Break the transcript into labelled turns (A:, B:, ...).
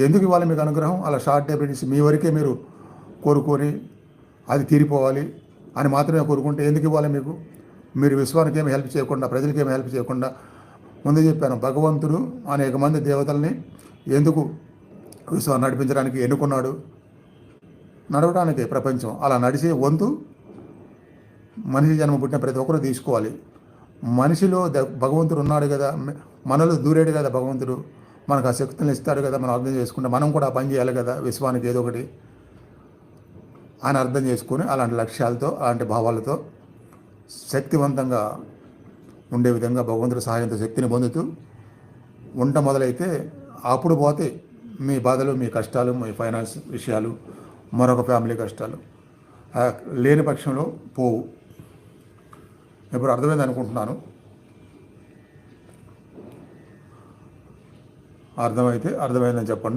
A: ఎందుకు ఇవ్వాలి మీకు అనుగ్రహం? అలా షార్ట్ డెబిట్స్ మీ వరకే మీరు కోరుకొని అది తీరిపోవాలి అని మాత్రమే కోరుకుంటే ఎందుకు ఇవ్వాలి మీకు? మీరు విశ్వానికి ఏమి హెల్ప్ చేయకుండా, ప్రజలకి ఏమి హెల్ప్ చేయకుండా, ముందే చెప్పాను, భగవంతుడు అనేక మంది దేవతల్ని ఎందుకు విశ్వాన్ని నడిపించడానికి ఎన్నుకున్నాడు? నడవడానికి ప్రపంచం. అలా నడిచే వంతు మనిషి జన్మ పుట్టిన ప్రతి ఒక్కరూ తీసుకోవాలి. మనిషిలో భగవంతుడు ఉన్నాడు కదా, మనలో దూరేడు కదా భగవంతుడు, మనకు ఆ శక్తులను ఇస్తాడు కదా. మనం అర్థం చేసుకుంటే మనం కూడా ఆ పని చేయాలి కదా విశ్వానికి ఏదో ఒకటి అని అర్థం చేసుకొని, అలాంటి లక్ష్యాలతో, అలాంటి భావాలతో శక్తివంతంగా ఉండే విధంగా భగవంతుడి సహాయంతో శక్తిని పొందుతూ ఉంట మొదలైతే అప్పుడు పోతే మీ బాధలు, మీ కష్టాలు, మీ ఫైనాన్స్ విషయాలు, మరొక ఫ్యామిలీ కష్టాలు లేని పక్షంలో పోవు. ఇప్పుడు అర్థమైంది అనుకుంటున్నాను. అర్థమైతే అర్థమైందని చెప్పండి.